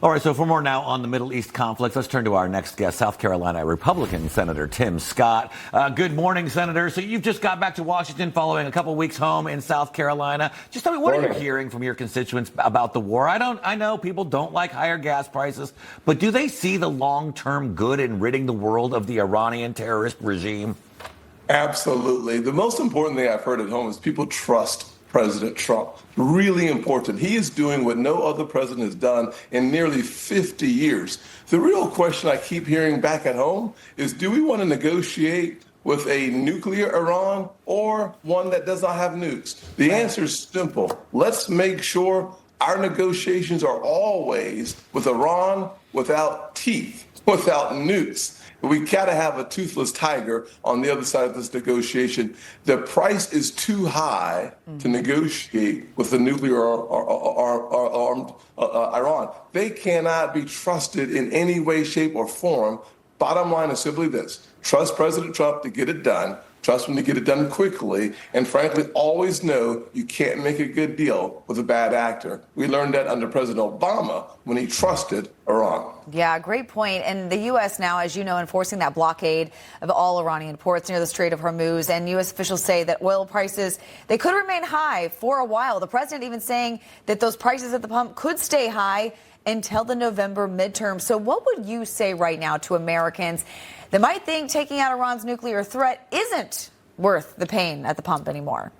All right, so for more now on the Middle East conflict, let's turn to our next guest, South Carolina Republican Senator Tim Scott. Good morning, Senator. So you've just got back to Washington following a couple weeks home in South Carolina. Just tell me, what are you hearing from your constituents about the war? I know people don't like higher gas prices, but do they see the long-term good in ridding the world of the Iranian terrorist regime? Absolutely. The most important thing I've heard at home is people trust President Trump. Really important. He is doing what no other president has done in nearly 50 years. The real question I keep hearing back at home is, do we want to negotiate with a nuclear Iran or one that does not have nukes? The answer is simple. Let's make sure our negotiations are always with Iran without teeth, without nukes. We got to have a toothless tiger on the other side of this negotiation. The price is too high to negotiate with the nuclear armed Iran. They cannot be trusted in any way, shape, or form. Bottom line is simply this: trust President Trump to get it done. Trust him to get it done quickly. And frankly, always know you can't make a good deal with a bad actor. We learned that under President Obama when he trusted Iran. Yeah, great point. And the U.S. now, as you know, enforcing that blockade of all Iranian ports near the Strait of Hormuz. And U.S. officials say that oil prices, they could remain high for a while. The president even saying that those prices at the pump could stay high until the November midterm. So what would you say right now to Americans that might think taking out Iran's nuclear threat isn't worth the pain at the pump anymore?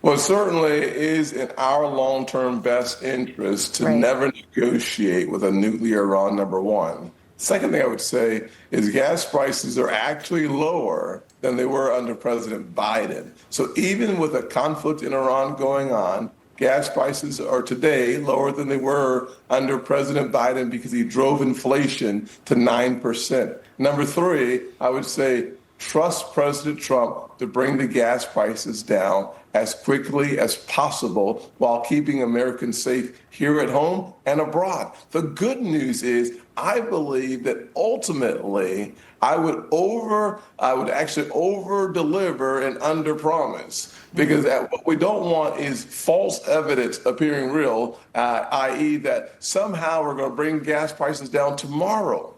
Well, it certainly is in our long-term best interest to never negotiate with a nuclear Iran, number one. Second thing I would say is gas prices are actually lower than they were under President Biden. So even with a conflict in Iran going on, gas prices are today lower than they were under President Biden because he drove inflation to 9%. Number three, I would say trust President Trump to bring the gas prices down as quickly as possible while keeping Americans safe here at home and abroad. The good news is I believe that ultimately I would actually over deliver and under promise, because what we don't want is false evidence appearing real, i.e. that somehow we're going to bring gas prices down tomorrow.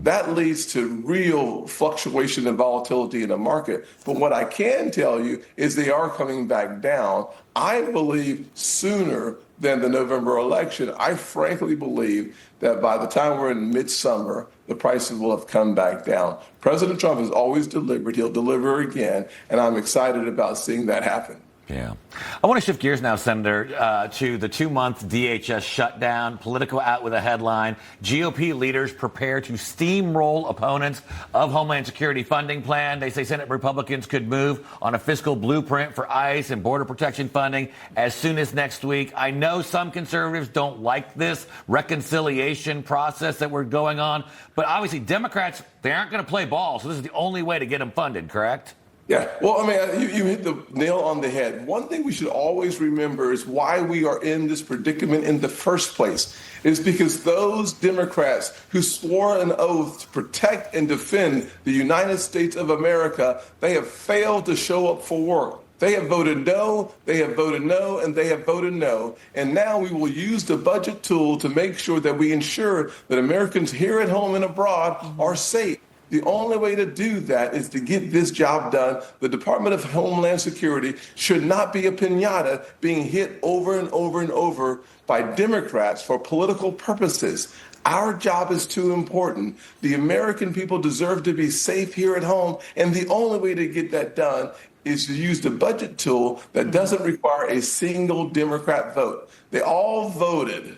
That leads to real fluctuation and volatility in the market. But what I can tell you is they are coming back down. I believe sooner than the November election. I frankly believe that by the time we're in midsummer, the prices will have come back down. President Trump has always delivered. He'll deliver again. And I'm excited about seeing that happen. Yeah. I want to shift gears now, Senator, to the 2-month DHS shutdown. Politico out with a headline: GOP leaders prepare to steamroll opponents of Homeland Security funding plan. They say Senate Republicans could move on a fiscal blueprint for ICE and border protection funding as soon as next week. I know some conservatives don't like this reconciliation process that we're going on, but obviously Democrats, they aren't going to play ball. So this is the only way to get them funded, correct? Yeah, well, I mean, you hit the nail on the head. One thing we should always remember is why we are in this predicament in the first place. Is because those Democrats who swore an oath to protect and defend the United States of America, they have failed to show up for work. They have voted no, they have voted no, and they have voted no. And now we will use the budget tool to make sure that we ensure that Americans here at home and abroad are safe. The only way to do that is to get this job done. The Department of Homeland Security should not be a piñata being hit over and over and over by Democrats for political purposes. Our job is too important. The American people deserve to be safe here at home, and the only way to get that done is to use the budget tool that doesn't require a single Democrat vote. They all voted.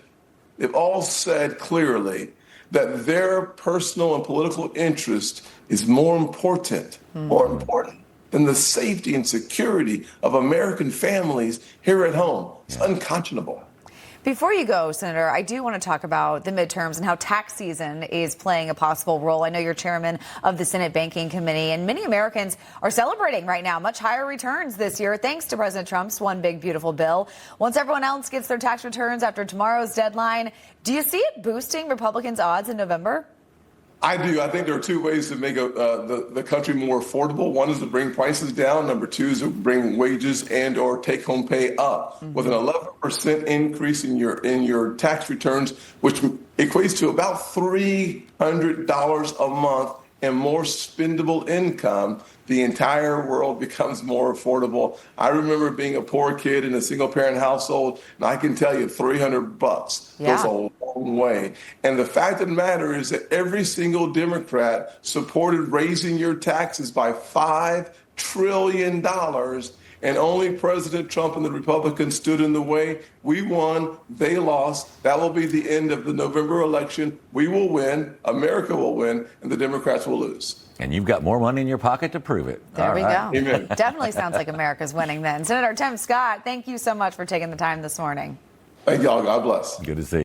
They've all said clearly that their personal and political interest is more important than the safety and security of American families here at home. It's unconscionable. Before you go, Senator, I do want to talk about the midterms and how tax season is playing a possible role. I know you're chairman of the Senate Banking Committee, and many Americans are celebrating right now much higher returns this year thanks to President Trump's One Big Beautiful Bill. Once everyone else gets their tax returns after tomorrow's deadline, do you see it boosting Republicans' odds in November? I do. I think there are two ways to make the country more affordable. One is to bring prices down. Number two is to bring wages and or take-home pay up. With an 11% increase in your tax returns, which equates to about $300 a month and more spendable income. The entire world becomes more affordable. I remember being a poor kid in a single parent household, and I can tell you $300 goes a long way. And the fact of the matter is that every single Democrat supported raising your taxes by $5 trillion, and only President Trump and the Republicans stood in the way. We won, they lost. That will be the end of the November election. We will win, America will win, and the Democrats will lose. And you've got more money in your pocket to prove it. There we go. Amen. Definitely sounds like America's winning then. Senator Tim Scott, thank you so much for taking the time this morning. Thank y'all. God bless. Good to see you.